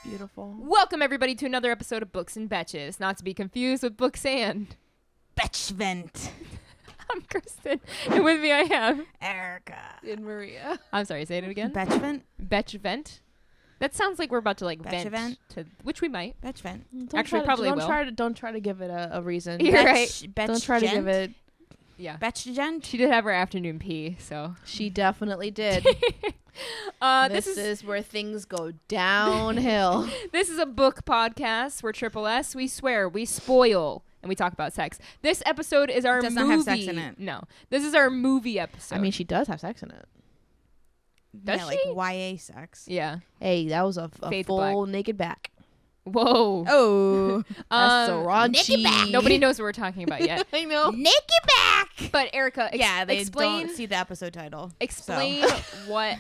Beautiful. Welcome, everybody, to another episode of Books and Betches, not to be confused with Books and Betchvent. I'm Kristen, and with me I have Erica. And Maria. I'm sorry, say it again. Betchvent? Betchvent? That sounds like we're about to like vent Betchevent? to, which we might. Betchvent. Actually, probably will. Don't try to give it a reason. You're right. Don't try to give it. Yeah. Betchgent? She did have her afternoon pee, so. She definitely did. This is where things go downhill. This is a book podcast. We're Triple S. We swear, we spoil, and we talk about sex. This episode is our Does movie. not have sex in it. No. This is our movie episode. I mean, she does have sex in it. Does yeah, she? like YA sex. Yeah. Hey, that was a Fade to full naked back. Whoa. Oh. That's so raunchy. naked back. Nobody knows what we're talking about yet. I know. Naked back. But Erica, Yeah, they explain don't see the episode title. explain what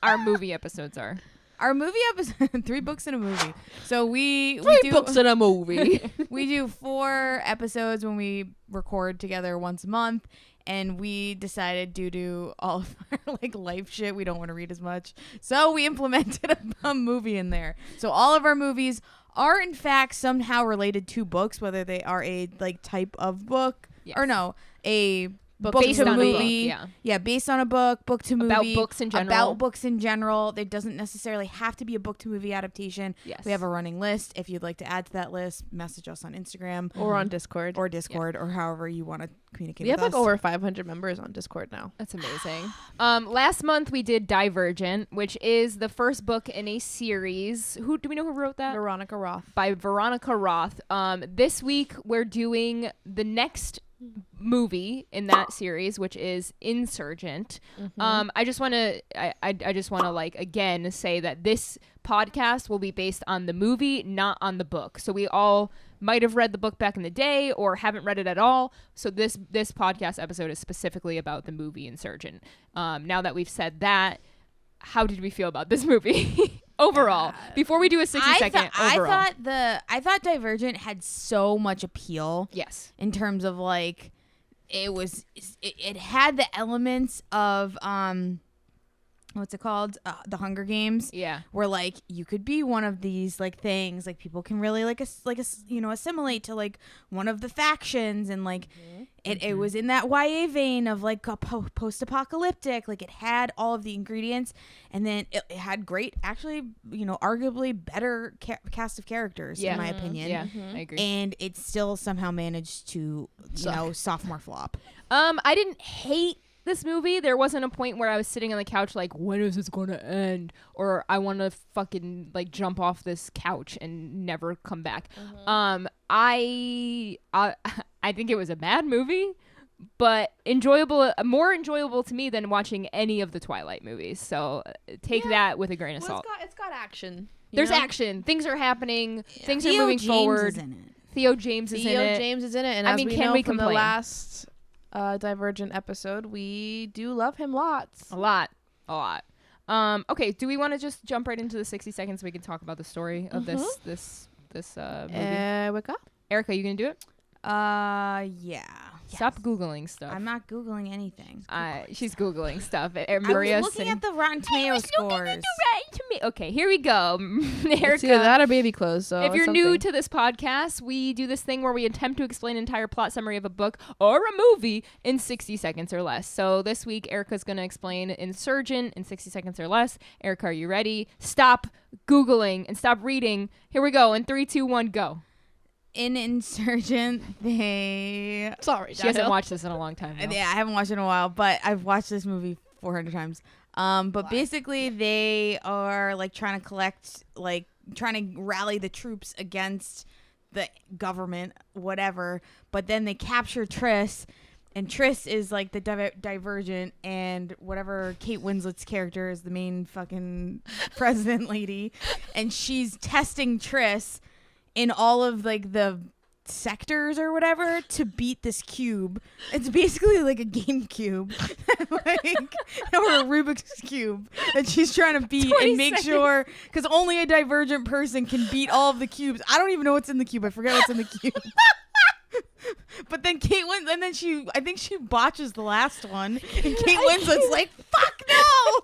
our movie episodes are. Our movie episode, 3 books in a movie. So we Three do books in a movie. we do 4 episodes when we record together once a month. And we decided, due to all of our like life shit, we don't want to read as much. So we implemented a movie in there. So all of our movies are in fact somehow related to books, whether they are a like type of book Yes. or no, a book Based to on a book, movie. yeah. Based on a book to movie. About books in general. About books in general. There doesn't necessarily have to be a book to movie adaptation. Yes. We have a running list. If you'd like to add to that list, message us on Instagram Or on Discord. or Discord or however you want to communicate We have with like us. over 500 members on Discord now. That's amazing. Last month we did Divergent, which is the first book in a series. Who do we know who wrote that? Veronica Roth. By Veronica Roth. This week we're doing the next movie in that series, which is Insurgent. I just want to I just want to like again say that this podcast will be based on the movie, not on the book. So we all might have read the book back in the day or haven't read it at all. So this podcast episode is specifically about the movie Insurgent. Now that we've said that, how did we feel about this movie? Overall, before we do a 60-second overall. I thought Divergent had so much appeal. Yes. In terms of like, it had the elements of what's it called? The Hunger Games. Yeah. Where like you could be one of these like things, like people can really assimilate to like one of the factions, and like it was in that YA vein of like a post-apocalyptic, like it had all of the ingredients, and then it had great, actually, arguably better cast of characters in my opinion. Yeah, I agree. And it still somehow managed to sophomore flop. I didn't hate this movie. There wasn't a point where I was sitting on the couch like, when is this going to end? Or I want to fucking like jump off this couch and never come back. I think it was a bad movie, but more enjoyable to me than watching any of the Twilight movies. So take that with a grain of salt. It's got action. There's action. Things are happening. Things are Theo moving James forward. is in it. Theo James is in it. James is in it. And I as mean, we can know we from the complain? last Divergent episode, we do love him lots. A lot. Okay, do we want to just jump right into the 60 seconds so we can talk about the story of this movie? Erica? Erica, you gonna do it? Yeah. Stop Googling stuff. I'm not Googling anything. She's Googling stuff. I was looking at the Rotten Tomato scores. Okay, here we go. It's Erica, either that or baby clothes. So if it's you're new something. to this podcast, we do this thing where we attempt to explain an entire plot summary of a book or a movie in 60 seconds or less. So this week, Erica's going to explain Insurgent in 60 seconds or less. Erica, are you ready? Stop Googling and stop reading. Here we go. In 3, 2, 1, go. In Insurgent, they... Sorry, She hasn't watched this in a long time now. Yeah, I haven't watched it in a while, but I've watched this movie 400 times. But basically, they are like trying to rally the troops against the government, whatever. But then they capture Triss, and Triss is like the Divergent, and whatever Kate Winslet's character is the main fucking president lady, and she's testing Triss in all of like the sectors or whatever to beat this cube. It's basically like a GameCube, like, or a Rubik's Cube that she's trying to beat and make sure, because only a Divergent person can beat all of the cubes. I don't even know what's in the cube. I forget what's in the cube. But then Kate Winslet, and then I think she botches the last one, and Kate Winslet's like, "Fuck no!"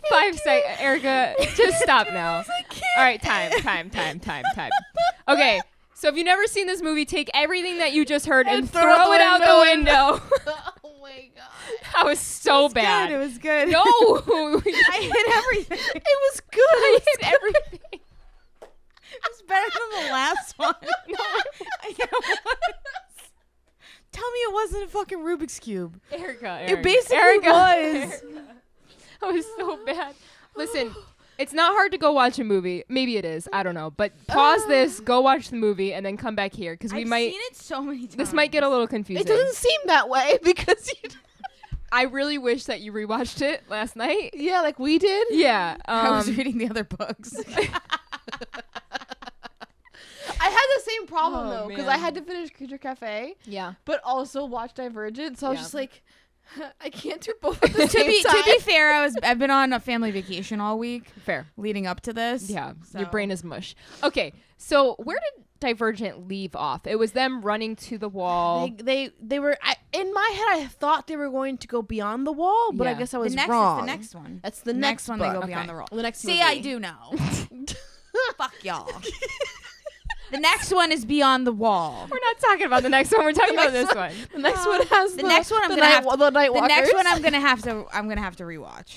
5 seconds, Erica. Just stop now. I can't All right, time. Okay, so if you've never seen this movie, take everything that you just heard and throw it out the window. Oh my god. That was so bad. Good, it was good. No. I hit everything. It was good. I hit everything. It was better than the last one. No. I know it was. Tell me it wasn't a fucking Rubik's Cube. Erica. It basically Erica. was. That was so bad. Listen, it's not hard to go watch a movie. Maybe it is. I don't know. But pause this, go watch the movie, and then come back here because we I've might. seen it so many times. This might get a little confusing. It doesn't seem that way because you. I really wish that you rewatched it last night. Yeah, like we did. Yeah. I was reading the other books. I had the same problem Oh, though because man. I had to finish Creature Cafe, Yeah. but also watch Divergent. So I was Yeah. just like, I can't do both at the to same be time. to be fair, I've been on a family vacation all week Fair. leading up to this. Yeah. Your So- brain is mush. Okay. So where did Divergent leave off? It was them running to the wall. They were in my head. I thought they were going to go beyond the wall, but I Yeah. guess I The was next wrong. is the next one. That's the next next one book. they go Okay. beyond the roll. The next See, movie. I do know. Fuck y'all. The next one is Beyond the Wall. We're not talking about the next one. We're talking about this one. The next one has The next one I'm the gonna have night, the night The walkers. next one I'm gonna have to rewatch.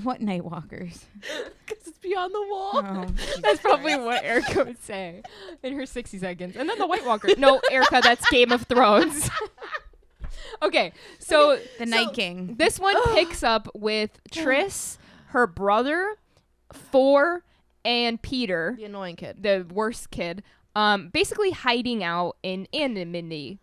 What Nightwalkers? because it's beyond the wall. Oh, That's probably what Erica would say in her 60 seconds. And then the White Walker. No, Erica, that's Game of Thrones. Okay, so the Night King. this one picks up with Triss, her brother, Four, and Peter, The annoying kid. the worst kid, basically hiding out in anonymity.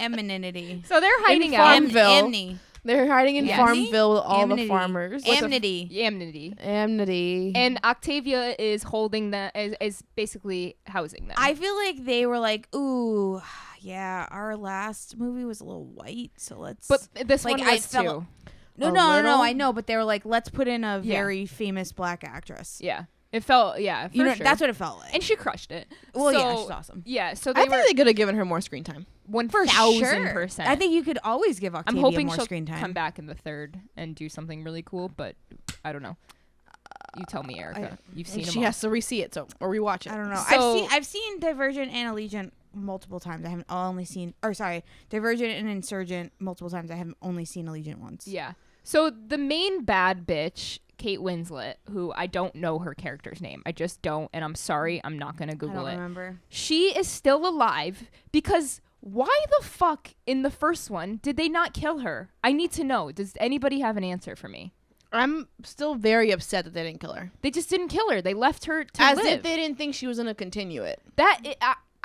Emininity. So they're hiding out. Farmville. Amity. They're hiding in Yes. Farmville with all Amity. the farmers. Amity. Amity. Amity. And Octavia is holding them, is basically housing them. I feel like they were like, ooh, yeah, our last movie was a little white, so let's. but this like, one I was felt- too. no, a no, little? I know, but they were like, let's put in a Yeah. very famous black actress. Yeah. It felt, yeah, for You know, sure. that's what it felt like. And she crushed it. well, so, yeah, she's awesome. Yeah, so I they think were they could have given her more screen time. 1,000%. I think you could always give I'm Octavia hoping more she'll screen time. come back in the third and do something really cool, but I don't know. You tell me, Erica. You've seen And them she all. has to re-see it, or rewatch it. I don't know. So- I've seen Divergent and Allegiant multiple times. I haven't only seen, Divergent and Insurgent multiple times. I haven't only seen Allegiant once. Yeah. So the main bad bitch, Kate Winslet, who I don't know her character's name. I just don't, and I'm sorry, I'm not going to I Google don't it. remember. She is still alive because why the fuck in the first one did they not kill her? I need to know. Does anybody have an answer for me? I'm still very upset that they didn't kill her. They just didn't kill her. They left her to As live. if they didn't think she was going to continue it.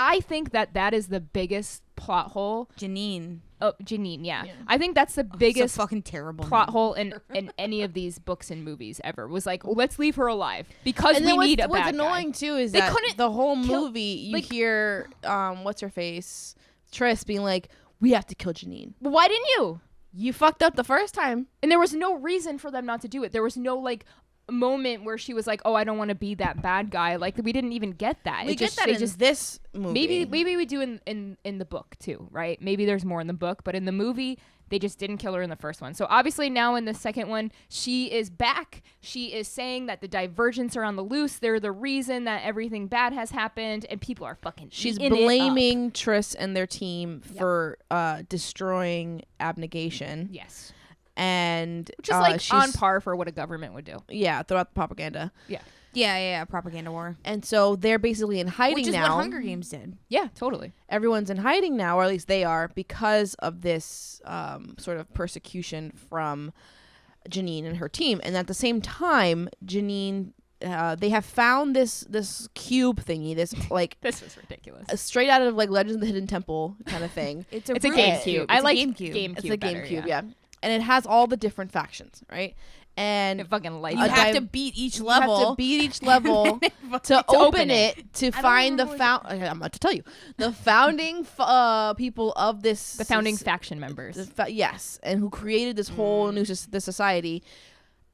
I think that is the biggest plot hole. Janine. Oh, Janine, yeah. Yeah. I think that's the It's biggest a fucking terrible plot name. hole in any of these books and movies ever. Was like, let's leave her alive because And we then need a what's bad annoying guy. too is They that couldn't the whole kill- movie you like- hear what's her face Triss being like, we have to kill Janine. But why didn't you? You fucked up the first time. And there was no reason for them not to do it. There was no like moment where she was like, "Oh, I don't want to be that bad guy." Like we didn't even get that. We It get just, that they in just this movie. maybe we do in the book too, right? Maybe there's more in the book, but in the movie they just didn't kill her in the first one. So obviously now in the second one, she is back. She is saying that the Divergents are on the loose. They're the reason that everything bad has happened, and people are fucking. She's eating it up. blaming Triss and their team for destroying Abnegation. Yes, And which is like she's, on par for what a government would do. Yeah, throughout the propaganda. Yeah, propaganda war. And so they're basically in hiding Which is now. what Hunger Games did. Yeah, totally. Everyone's in hiding now, or at least they are, because of this sort of persecution from Janine and her team. And at the same time, Janine, they have found this cube thingy, this like This was ridiculous. straight out of like Legends of the Hidden Temple kind of thing. It's a Rubik's GameCube. Cube. I It's a like GameCube. GameCube. It's a better, GameCube, yeah. And it has all the different factions, right? And It fucking lights You A up. have dive- to beat each you level. have to beat each level to open open it. it to don't find the remember okay, I'm about to tell you the founding people of this The founding faction members. yes, and who created this whole new this society.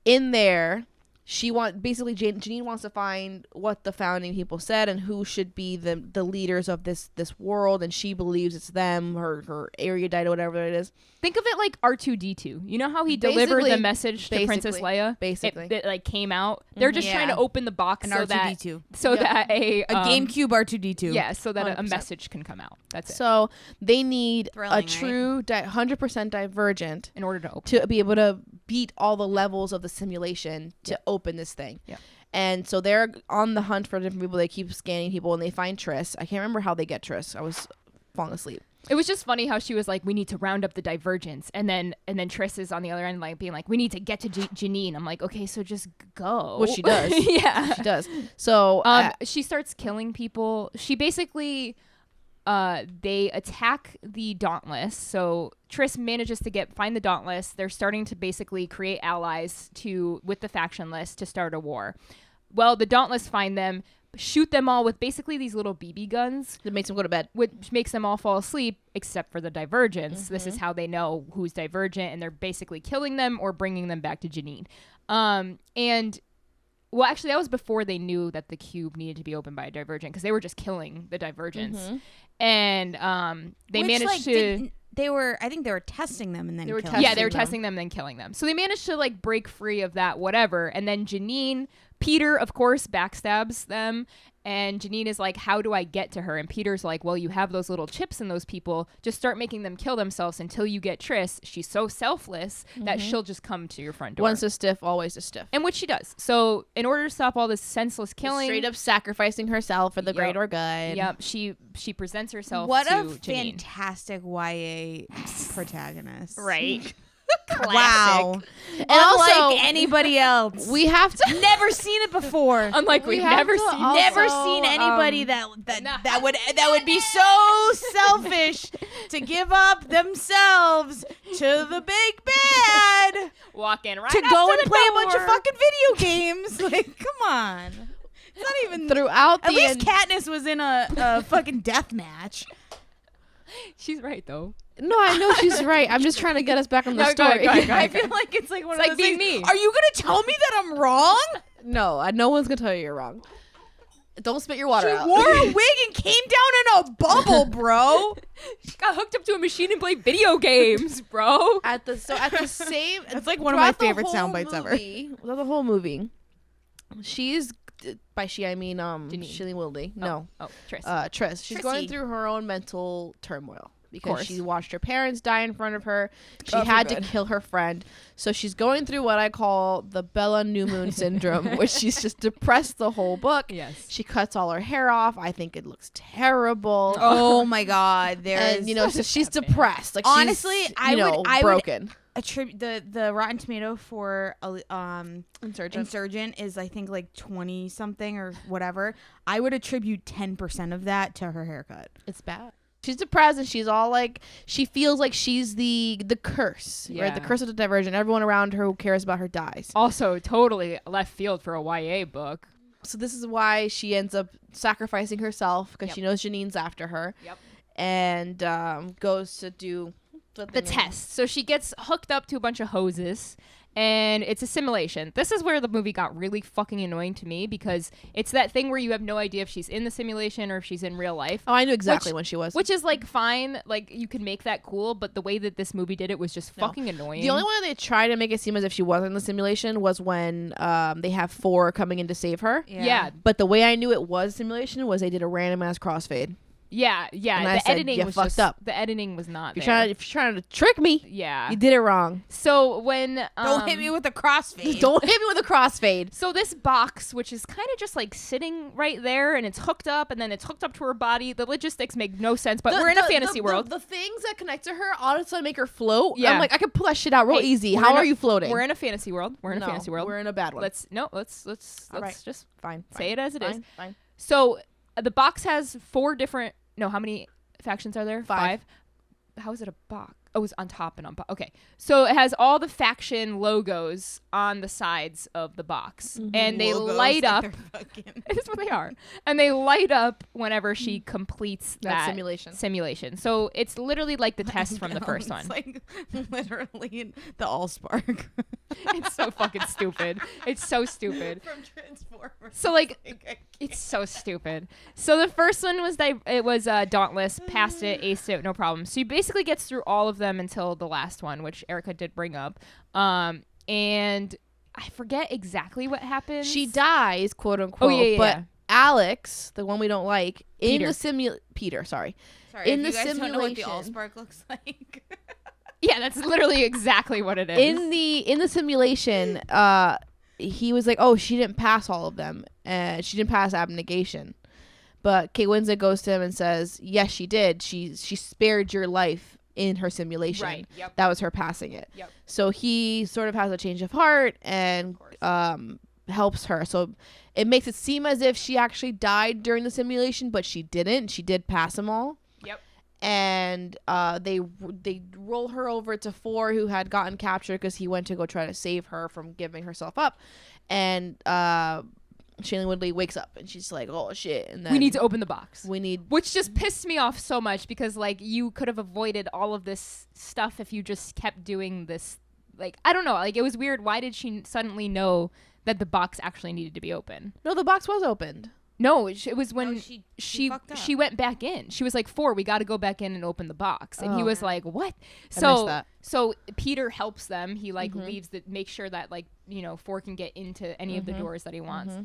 In there Janine wants to find what the founding people said and who should be the leaders of this world, and she believes it's them, her erudite or whatever it is. Think of it like R2-D2. You know how he delivered the message to Princess Leia? Basically. It like came out. They're just trying to open the box An so R2-D2. that a GameCube R2-D2. Yeah, so that a 100%. message can come out. That's it. So they need Thrilling, a true 100% Divergent In order to open. to be able to beat all the levels of the simulation to open this thing. Yeah. And so they're on the hunt for different people. They keep scanning people, and they find Triss. I can't remember how they get Triss. I was falling asleep. It was just funny how she was like, we need to round up the Divergents. And then Triss is on the other end, like being like, we need to get to Janine. I'm like, okay, so just go. Well, she does. Yeah. She does. So she starts killing people. She basically, they attack the Dauntless. So Triss manages to find the Dauntless. They're starting to basically create allies with the faction list to start a war. Well, the Dauntless find them, shoot them all with basically these little BB guns. it makes them go to bed. Which makes them all fall asleep, except for the Divergents. This is how they know who's Divergent, and they're basically killing them or bringing them back to Janine. And well, actually, that was before they knew that the cube needed to be opened by a Divergent, because they were just killing the Divergents. And they managed to. I think they were testing them and then killing them. Yeah, they were testing them and then killing them. So they managed to like break free of that, whatever. And then Peter, of course, backstabs them. And Janine is like, how do I get to her? And Peter's like, well, you have those little chips in those people. Just start making them kill themselves until you get Triss. She's so selfless that she'll just come to your front door. Once a stiff, always a stiff. And which she does. So in order to stop all this senseless killing. Straight up sacrificing herself for the greater good. Yep. She presents herself What to a Janine. fantastic YA protagonist. Right. Wow. And Unlike also, anybody else. we have to never seen it before. Unlike we've have never to seen also- Never seen anybody that would be so selfish to give up themselves to the big bad walking right to up go to and the play a bunch of door. fucking video games. Like, come on. It's not even throughout At the least Katniss was in a fucking death match. She's right though. No, I know she's right. I'm just trying to get us back on the No, go story. ahead. I feel like it's like one It's of like those being things. me. Are you gonna tell me that I'm wrong? No, no one's gonna tell you you're wrong. Don't spit your water She out. wore a wig and came down in a bubble, bro. She got hooked up to a machine and played video games, bro. at the same. That's like one of my throughout the favorite whole sound bites ever. movie- Throughout the whole movie, she's by she I mean Janine. Shilly Wildy. No, Oh, Triss. Triss. She's going Trissy. through her own mental turmoil because course. she watched her parents die in front of her. She God had to forbid. kill her friend, so she's going through what I call the Bella New Moon syndrome, where she's just depressed the whole book. Yes. She cuts all her hair off. I think it looks terrible. Oh my god, And so she's depressed. Like Honestly, she's, I would broken. attribute the Rotten Tomato for Insurgent. Insurgent is I think like 20 something or whatever. I would attribute 10% of that to her haircut. It's bad. She's depressed and she's all like, she feels like she's the curse, right? The Yeah. curse of the Divergent. Everyone around her who cares about her dies. Also, totally left field for a YA book. So this is why she ends up sacrificing herself because Yep. she knows Janine's after her. Yep. And goes to do The test. So she gets hooked up to a bunch of hoses, and it's a simulation. This is where the movie got really fucking annoying to me because it's that thing where you have no idea if she's in the simulation or if she's in real life. Oh, I knew exactly when she was. Which is like fine, like you can make that cool, but the way that this movie did it was just fucking annoying. The only way they tried to make it seem as if she wasn't in the simulation was when they have 4 coming in to save her. Yeah. But the way I knew it was simulation was they did a random ass crossfade. Yeah. And I The said, editing "You was fucked just up. the editing was not If there. you're trying to trick me, Yeah. you did it wrong. So when Don't hit me with a crossfade. Don't hit me with a crossfade. So this box, which is kind of just like sitting right there, and it's hooked up, and then it's hooked up to her body. The logistics make no sense, but we're in a fantasy world. The things that connect to her honestly make her float. Yeah. I'm like, I could pull that shit out real Hey, easy. we're How in are a- you floating? We're in a fantasy world. We're in a fantasy world. We're in a bad one. Let's All right. just fine. say it as it is. Fine. So the box has 4 different. No, how many factions are there? 5. How is it a box? Oh, it was on top and on bottom. Okay. So it has all the faction logos on the sides of the box. And they Logos, light like up. they're fucking- It's what they are. And they light up whenever she completes That that simulation. So it's literally like the test from the first It's one. like literally the Allspark It's so fucking stupid. It's so stupid. from Transformers. So like it's so stupid. So the first one was Dauntless, passed it, aced it, no problem. So he basically gets through all of them until the last one, which Erica did bring up. And I forget exactly what happened. She dies, quote unquote. Oh, yeah. But Alex, the one we don't like, Peter. Peter, sorry. Sorry, in if the you guys don't know what the simulation- Allspark looks like. Yeah, that's literally exactly what it is. In the simulation, he was like, "Oh, she didn't pass all of them, and she didn't pass abnegation." But Kate Winslet goes to him and says, "Yes, she did. She spared your life in her simulation. Right, yep. That was her passing it." Yep. So he sort of has a change of heart and helps her. So it makes it seem as if she actually died during the simulation, but she didn't. She did pass them all. Yep. And they roll her over to Four, who had gotten captured because he went to go try to save her from giving herself up. And Shailene Woodley wakes up and she's like, "Oh shit!" And then We need to open the box. Mm-hmm. Which just pissed me off so much because like you could have avoided all of this stuff if you just kept doing this. Like I don't know. Like it was weird. Why did she suddenly know that the box actually needed to be open? No, the box was opened. No, it was when she fucked up. she went back in. She was like, "Four, we got to go back in and open the box." And he Oh. was like, "What?" I missed that. So Peter helps them. He like leaves the make sure that like Four can get into any of the doors that he wants.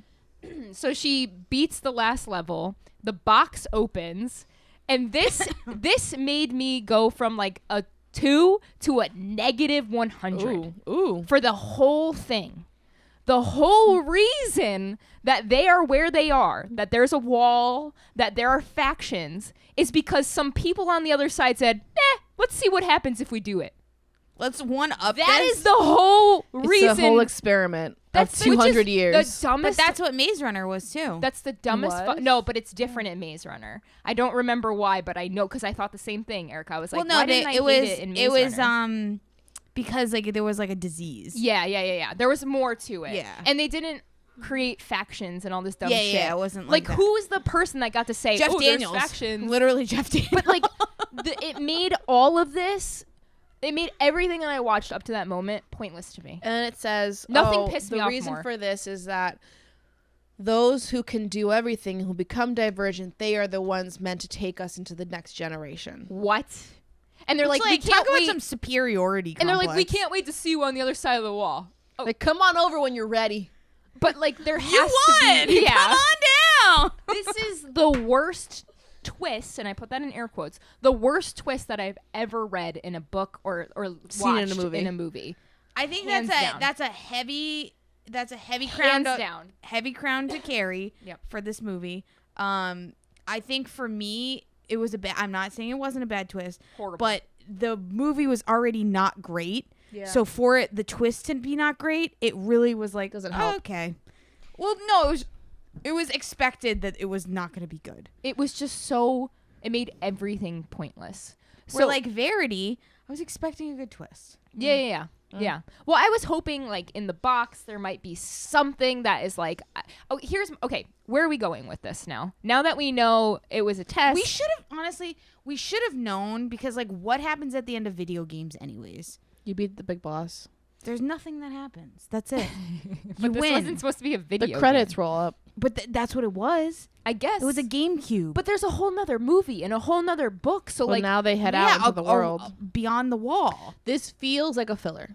So she beats the last level. The box opens, and this made me go from like a 2 to a -100 Ooh. for the whole thing. The whole reason that they are where they are, that there's a wall, that there are factions, is because some people on the other side said, let's see what happens if we do it. Let's one up That this. is the whole reason. It's a whole experiment of which is 200 years. The dumbest. But that's what Maze Runner was too. That's the dumbest. Was? No, but it's different in Maze Runner. I don't remember why, but I know because I thought the same thing. Erica, I was like, why didn't I hate it in Maze Runner? Because like there was like a disease. Yeah. There was more to it. Yeah. And they didn't create factions and all this dumb shit. Yeah, it wasn't like that. who was the person that got to say, Jeff there's Daniels. factions? Literally Jeff Daniels. But like, it made all of this. It made everything that I watched up to that moment pointless to me. And it says, Nothing pissed me off The reason more. for this is that those who can do everything, who become divergent, they are the ones meant to take us into the next generation. What? And they're like, we talk can't about wait. some superiority. And they're like, we complex. can't wait to see you on the other side of the wall. Oh. Like, come on over when you're ready. But like, there has You to won. be. Yeah. Come on down. This is the worst twist, and I put that in air quotes. The worst twist that I've ever read in a book or Seen watched in a movie. I think Hands down. that's a heavy crown Hands down. heavy crown to carry Yep. for this movie. I think for me it was a bad. I'm not saying it wasn't a bad twist, Horrible. but the movie was already not great. Yeah. So for the twist to be not great, it really was like Doesn't help. Okay. Well, no, it was expected that it was not going to be good. It was just so. It made everything pointless. So like Verity, I was expecting a good twist. Yeah. Well, I was hoping like in the box there might be something that is like, okay. Where are we going with this now? Now that we know it was a test, We should have known because like what happens at the end of video games anyways? You beat the big boss. There's nothing that happens. That's it. but You this win. wasn't supposed to be a video. The credits game. roll up. But that's what it was. I guess It was a GameCube. But there's a whole nother movie and a whole nother book. So Well, like now they head out into the world. Beyond the Wall. This feels like a filler.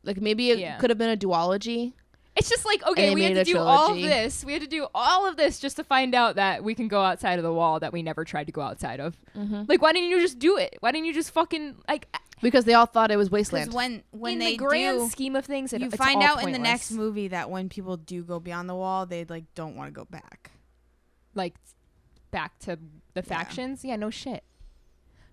Like maybe it Yeah. could have been a duology. it's just like, okay, And we they had made to a do all of trilogy. this. We had to do all of this just to find out that we can go outside of the wall that we never tried to go outside of. Like, why didn't you just do it? Why didn't you just fucking like? Because they all thought it was Because Wasteland. when in they the grand do, scheme of things, you it's find all out in the pointless. next movie that when people do go beyond the wall, they like don't want to go back. like back to the factions. Yeah, no shit.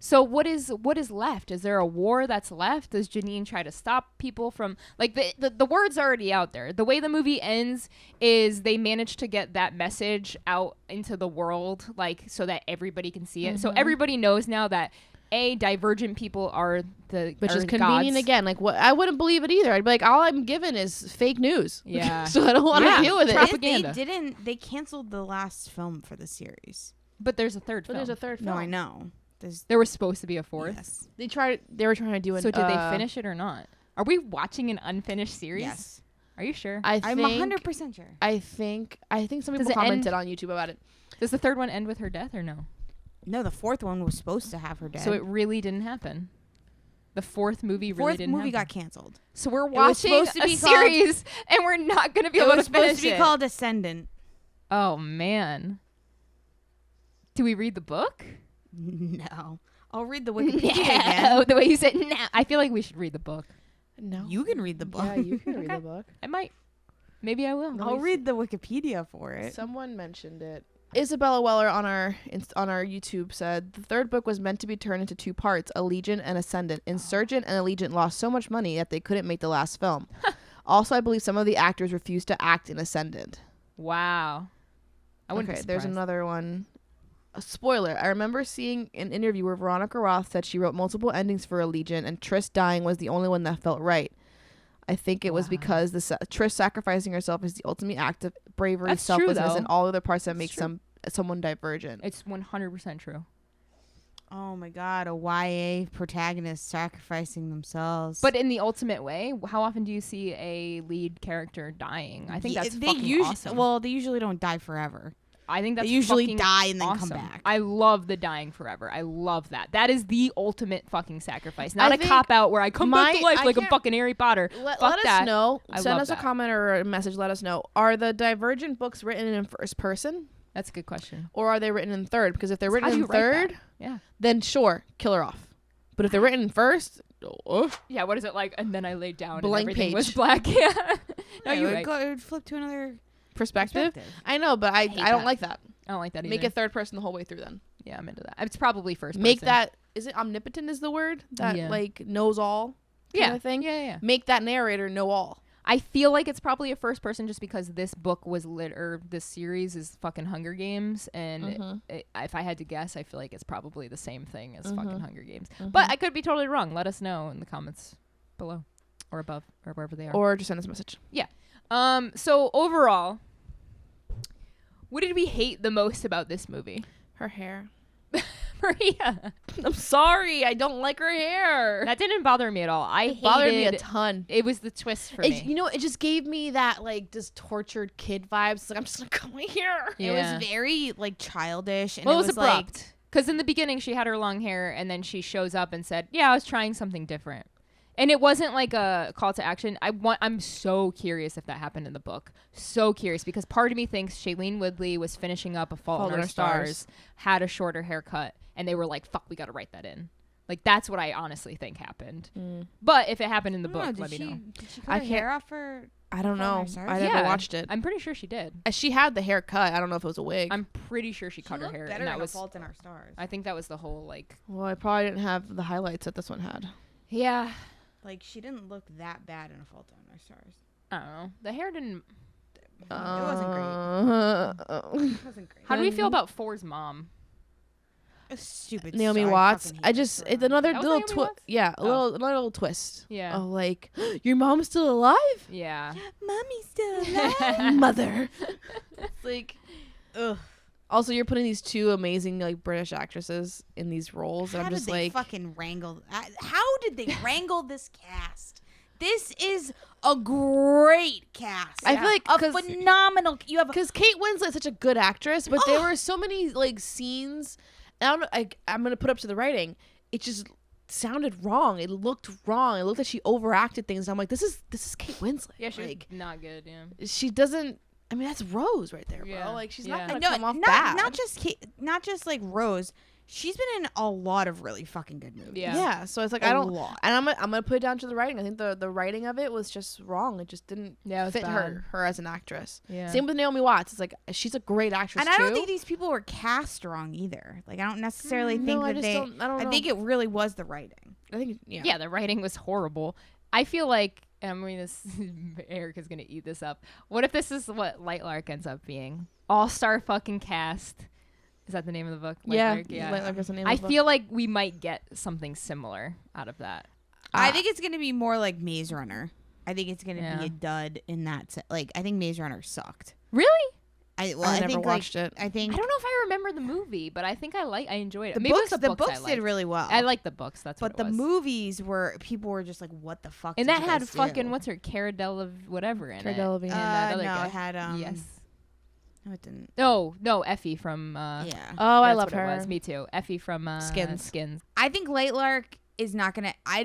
So what is left? Is there a war that's left? Does Janine try to stop people from like the word's already out there. The way the movie ends is they manage to get that message out into the world, like so that everybody can see it. So everybody knows now that Divergent people are the Which are is convenient gods. again. Like, what? I wouldn't believe it either. I'd be like, all I'm given is fake news. Yeah. So I don't want to Yeah. deal with it. Propaganda. They canceled the last film for the series. But there's a third But film. there's a third No, film. I know. There's There was supposed to be a fourth. Yes. They were trying to do it. So did they finish it or not? Are we watching an unfinished series? Yes. Are you sure? I'm 100% sure. I think some Does people it commented end- on YouTube about it. Does the third one end with her death or no? No, the fourth one was supposed to have her dead. So it really didn't happen. The fourth movie really fourth didn't movie happen. got canceled. So we're was watching supposed to a be called- series and we're not going to be It able was to finish supposed to be it. called Ascendant. Oh man. Do we read the book? No. I'll read the Wikipedia again. No, the way you said no. I feel like we should read the book. No. You can read the book. Yeah, you can read Okay. the book. I might. Maybe I will. I'll read the Wikipedia for it. Someone mentioned it. Isabella Weller on our YouTube said the third book was meant to be turned into two parts, Allegiant and Ascendant. Insurgent and Allegiant lost so much money that they couldn't make the last film. Also, I believe some of the actors refused to act in Ascendant. Wow. I wouldn't Okay, be there's surprised. another one. A spoiler. I remember seeing an interview where Veronica Roth said she wrote multiple endings for Allegiant and Triss dying was the only one that felt right. I think it was because Triss sacrificing herself is the ultimate act of bravery, That's true, selflessness, though. and all other parts that make That's true. someone divergent. It's 100% true. Oh my god, a YA protagonist sacrificing themselves. But in the ultimate way, how often do you see a lead character dying? I think that's fucking awesome. Well, they usually don't die forever. I think that's They usually fucking die and then awesome. come back. I love the dying forever. I love that. That is the ultimate fucking sacrifice. Not I a think cop out where I come back to life I like a can't- fucking Harry Potter. Let Fuck that. us know. I Send love us a that. comment or a message. Let us know. Are the Divergent books written in first person That's a good question. or are they written in third? Because if they're written How do in you write that? third, Yeah. then sure, kill her off. But if they're written in first, Yeah, what is it like? And then I laid down Blank and everything was page. black. Yeah. No, it you're would right. it would flip to another perspective. perspective. I know, but I hate don't that. like that. I don't like that either. Make it third person the whole way through. Then Yeah, I'm into that. It's probably first make person. that. Is it omnipotent? Is the word that Yeah. like knows all? Yeah. Thing. Yeah. Make that narrator know all. I feel like it's probably a first person just because this book was this series is fucking Hunger Games, and if I had to guess, I feel like it's probably the same thing as fucking Hunger Games. But I could be totally wrong. Let us know in the comments below or above or wherever they are. Or just send us a message. So overall, what did we hate the most about this movie? Her hair. Maria. I'm sorry. I don't like her hair. That didn't bother me at all. I hated bothered me a ton. It was the twist for me. You know, it just gave me that like just tortured kid vibes. Like I'm just gonna cut my hair. It was very like childish and Well, it was like abrupt. Because in the beginning she had her long hair, and then she shows up and said, "Yeah, I was trying something different." And it wasn't like a call to action. I'm so curious if that happened in the book. So curious because part of me thinks Shailene Woodley was finishing up A Fault in Our Stars, had a shorter haircut, and they were like, "Fuck, we got to write that in." Like that's what I honestly think happened. But if it happened in the book, let me know. Did she cut I her can't- hair off her? I don't Fault in know. Our Stars? I never watched it. I'm pretty sure she did. She had the haircut. I don't know if it was a wig. I'm pretty sure she cut her hair, and that was. Fault in Our Stars. I think that was the whole like. Well, I probably didn't have the highlights that this one had. Yeah. Like she didn't look that bad in A Fault in Our Stars. I don't know. The hair didn't. It wasn't great. It wasn't great. How do we feel about Four's mom? A stupid. Naomi I Watts. fucking I hate just her. it's another That was little Naomi twist. Watts? Yeah, Oh. little twist. Yeah. Oh, like your mom's still alive, Yeah. Mommy's still alive. mother. It's like, ugh. Also, you're putting these two amazing like British actresses in these roles. And How I'm did just they like, fucking wrangle? How did they wrangle this cast? This is a great cast. I feel like a phenomenal. You have because Kate Winslet's such a good actress, but there were so many like scenes. And I don't know, I'm gonna put up to the writing. It just sounded wrong. It looked wrong. It looked like she overacted things. I'm like, this is Kate Winslet. Yeah, she's like not good. Yeah. she doesn't. I mean, that's Rose right there, bro. Yeah. Like she's Yeah. not gonna no, come off bad. not just like Rose. She's been in a lot of really fucking good movies. Yeah. Yeah, so it's like A I don't, lot. and I'm gonna put it down to the writing. I think the writing of it was just wrong. It just didn't Yeah, it was fit bad. her as an actress. Yeah. Same with Naomi Watts. It's like she's a great actress And I don't too. think these people were cast wrong either. Like I don't necessarily No, think I that just they. don't- I don't know. think it really was the writing. I think yeah. Yeah, the writing was horrible. I feel like I mean this Erica's gonna eat this up. What if this is what Light Lark ends up being? All-star fucking cast. Is that the name of the book? Yeah, Lark? Yeah. Lark is the name I of the book. feel like we might get something similar out of that. I think it's going to be more like Maze Runner. I think it's going to Yeah. be a dud in that. Like, I think Maze Runner sucked. Really? I never think watched like, it. I think I don't know if I remember the movie, but I think I enjoyed it. the Maybe books. it was The books I books liked. did really well. I like the books. That's but what the it was. movies were people were just like, "What the fuck?" And did that you had guys fucking do? what's her Cara Delevingne whatever in Cara it. Delevingne. And that other no, guy. it had Yes. No, it didn't. No, Effie from. Yeah. Oh, I that's love what her. It was. Me too. Effie from Skins. I think Light Lark is not gonna. I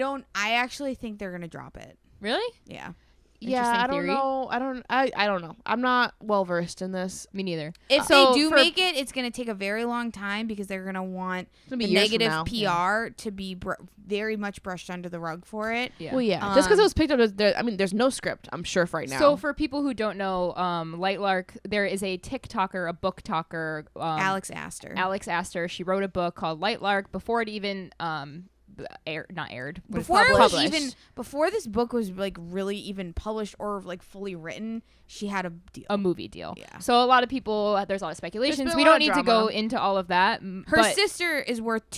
actually think they're gonna drop it. Really? Yeah. Yeah, Interesting I don't theory. know. I don't know. I'm not well versed in this. Me neither. If So they do for- make it, it's gonna take a very long time because they're gonna want It's gonna be the years from negative now. PR to be very much brushed under the rug for it. Yeah. Well, yeah. Just because it Um, was picked up, there's no script. I'm sure for right now. So for people who don't know, Light Lark, there is a TikToker, a book talker, Alex Astor. Alex Astor. She wrote a book called Light Lark before it even not aired. Was Before it was published. even before this book was like really even published or like fully written, she had a deal. a movie deal. Yeah. So a lot of people, there's a lot of speculations. been We a lot don't of need to drama. go into all of that. Her but sister is worth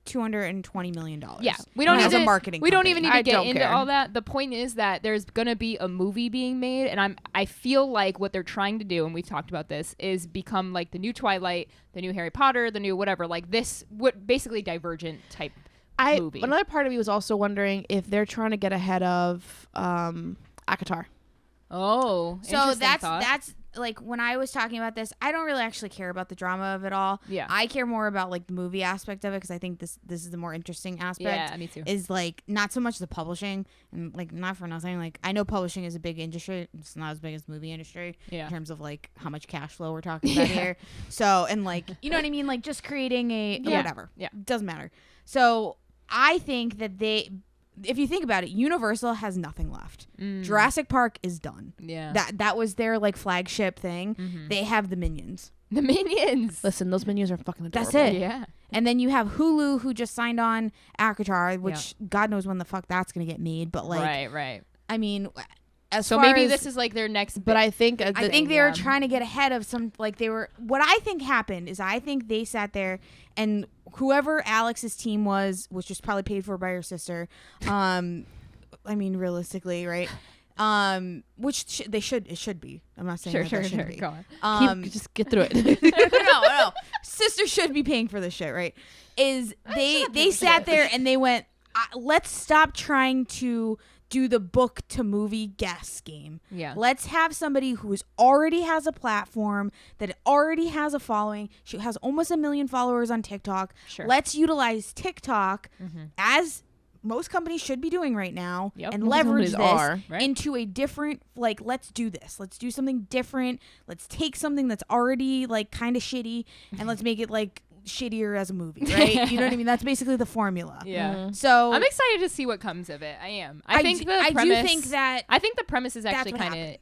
$220 million. yeah, we don't as need a to, marketing. We don't company. even need to I get don't into care. all that. The point is that there's gonna be a movie being made, and I feel like what they're trying to do, and we've talked about this, is become like the new Twilight, the new Harry Potter, the new whatever, like this, what basically Divergent type movie. Another part of me was also wondering if they're trying to get ahead of ACOTAR. Oh, So interesting that's thought. that's like when I was talking about this, I don't really actually care about the drama of it all. Yeah. I care more about like the movie aspect of it because I think this is the more interesting aspect. Yeah, me too. Is like not so much the publishing and like not for nothing. Like I know publishing is a big industry. It's not as big as the movie industry Yeah. in terms of like how much cash flow we're talking about here. So and like you know what I mean. Like just creating Yeah. whatever. Yeah. Doesn't matter. So I think that if you think about it, Universal has nothing left. Jurassic Park is done. Yeah. That was their like flagship thing. Mhm. They have the Minions. The Minions. Listen, those Minions are fucking adorable. That's it. Yeah. And then you have Hulu who just signed on ACOTAR, which God knows when the fuck that's gonna get made. But like, right. I mean, as So far maybe as, this is like their next. But I think I think they were yeah. trying to get ahead of some. Like they were. What I think happened is I think they sat there and whoever Alex's team was, which was probably paid for by her sister. I mean, realistically, right? Which it should be. I'm not saying that shouldn't be. Go on. Just get through it. no. Sister should be paying for this shit, right? Is they sat there and they went, let's stop trying to do the book to movie guess game. Yeah. Let's have somebody who already has a platform, that already has a following. She has almost 1 million followers on TikTok. Sure. Let's utilize TikTok Mm-hmm. as most companies should be doing right now Yep. and Most leverage companies this are, right? into a different, like, let's do this. Let's do something different. Let's take something that's already like kind of shitty and let's make it like shittier as a movie, right? You know what I mean? That's basically the formula. Yeah. So I'm excited to see what comes of it. I am. I think do, the I premise. do think that I think the premise is actually what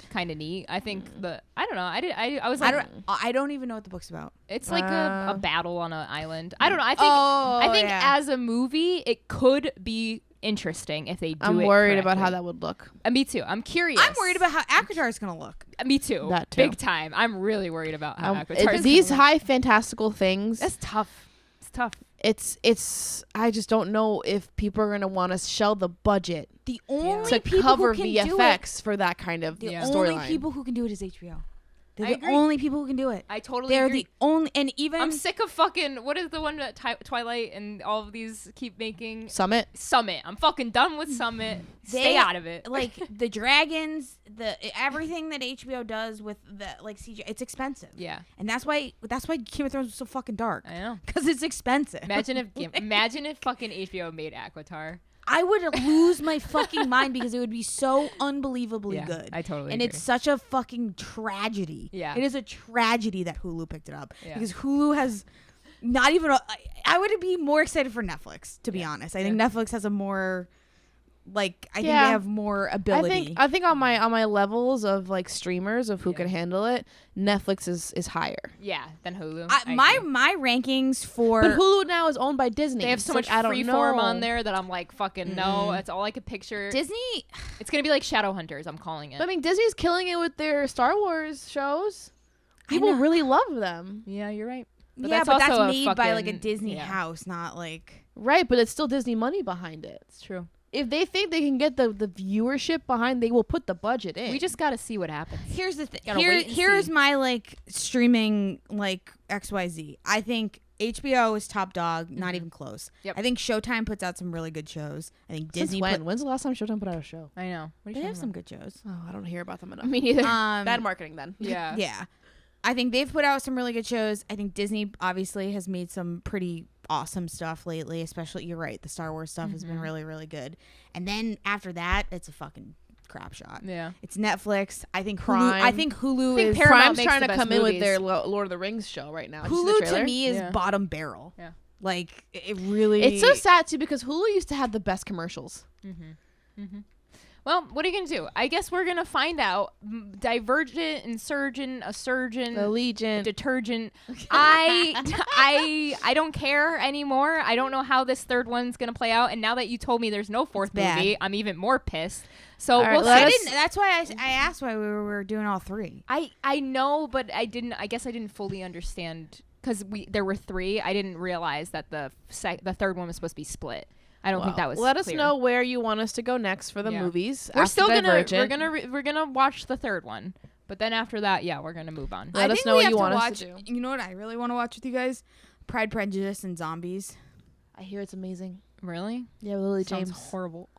kind of neat. I think I don't know. I was I like, I don't even know what the book's about. it's like a battle on an island. I don't know. I think yeah. as a movie, it could be interesting if they do I'm it worried about correctly. how that would look. Me too. I'm curious. I'm worried about how ACOTAR is going to look. Me too. That too. Big time. I'm really worried about how Avatar is These gonna look. high fantastical things. That's tough. It's tough. It's. I just don't know if people are gonna want to shell the budget The only to people cover who can do VFX for that kind of the Yeah. only storyline. people who can do it is HBO. They're I the agree. only people who can do it. I totally They're agree. the only, and even I'm sick of fucking. What is the one that Twilight and all of these keep making? Summit. Summit. I'm fucking done with Summit. Stay They- out of it. like the dragons, everything that HBO does with the like CGI, it's expensive. Yeah, And that's why Game of Thrones was so fucking dark. I know. Because it's expensive. Imagine if fucking HBO made Avatar. I would lose my fucking mind because it would be so unbelievably Yeah, good. I totally And agree. it's such a fucking tragedy. Yeah. It is a tragedy that Hulu picked it up. Yeah. Because Hulu has not even I would be more excited for Netflix, to be honest. I think Netflix has a more I think they have more ability. I think on my levels of like streamers of who can handle it, Netflix is higher. Yeah, than Hulu. My rankings for But Hulu now is owned by Disney. They have so much I don't freeform know. on there that I'm like, fucking no. That's all I could picture. Disney. It's gonna be like Shadowhunters. I'm calling it. I mean, Disney's killing it with their Star Wars shows. People know. really love them. Yeah, you're right. But yeah, that's but also that's made by like a fucking- Disney yeah. house, not like. Right, but it's still Disney money behind it. It's true. If they think they can get the viewership behind, they will put the budget in. We just got to see what happens. Here's the thing. Gotta wait and Here's see. my like streaming like XYZ. I think HBO is top dog, not even close. Yep. I think Showtime puts out some really good shows. I think Since Disney when's the last time Showtime put out a show? I know. What are they you have talking some good shows. Oh, I don't hear about them enough. about? Me neither. Bad marketing then. yeah. Yeah. I think they've put out some really good shows. I think Disney obviously has made some pretty awesome stuff lately, especially you're right, the Star Wars stuff has been really, really good. And then after that, it's a fucking crap shot. Yeah. It's Netflix. I think Hulu, Prime. I think Hulu I think is Paramount Prime's makes trying the to best come in with movies. their Lord of the Rings show right now. Did you see the Hulu trailer? to me is Yeah. bottom barrel. Yeah. Like it really It's so sad too because Hulu used to have the best commercials. Well, what are you gonna do? I guess we're gonna find out. Divergent, Insurgent, a surgeon, Allegiant. detergent. I don't care anymore. I don't know how this third one's gonna play out. And now that you told me there's no fourth bad. movie, I'm even more pissed. So All right, we'll let see. us- that's why I asked why we were doing all three. I know, but I guess I didn't fully understand because there were three. I didn't realize that the third one was supposed to be split. I don't think that was. Let us clear. know where you want us to go next for the Yeah. movies. We're after still Divergent. we're gonna watch the third one, but then after that, yeah, we're gonna move on. Let I us think know we what have you to want us watch. to do. You know what I really want to watch with you guys? Pride, Prejudice, and Zombies. I hear it's amazing. Really? Yeah, Lily Sounds James. horrible.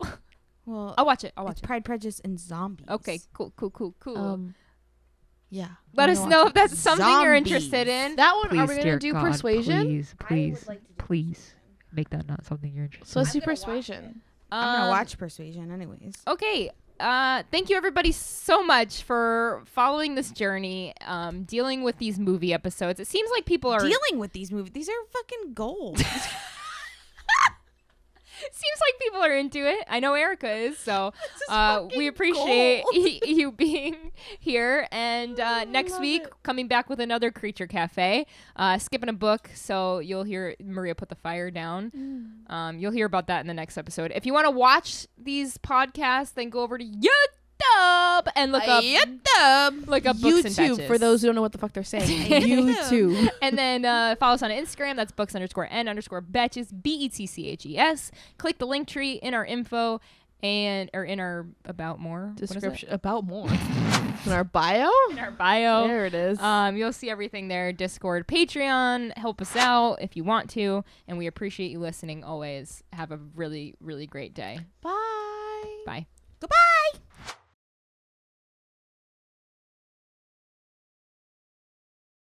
Well, I'll watch it. I'll it's watch it. Pride, Prejudice, and Zombies. Okay, cool. Yeah. Let I'm us gonna know watch if that's something you're Zombies. interested in. it. That one. Please, Are we gonna dear do God, Persuasion? please make that not something you're interested So let's in. do Persuasion. I'm gonna watch Persuasion anyways. Okay. Thank you everybody so much for following this journey, dealing with these movie episodes. It seems like people are Dealing with these movies, these are fucking gold. seems like people are into it. I know Erica is, so we fucking appreciate gold. you being here. And next love week, it. coming back with another Creature Cafe, skipping a book, so you'll hear Maria put the fire down. You'll hear about that in the next episode. If you want to watch these podcasts, then go over to YouTube and look up Books and YouTube Betches. for those who don't know what the fuck they're saying. YouTube. And then follow us on Instagram. That's books_n_betches, BETCHES. Click the link tree in our info or in our about more what is it? Description about more. In our bio. In our bio. There it is. You'll see everything there. Discord, Patreon. Help us out if you want to, and we appreciate you listening always. Have a really, really great day. Bye. Bye. Goodbye.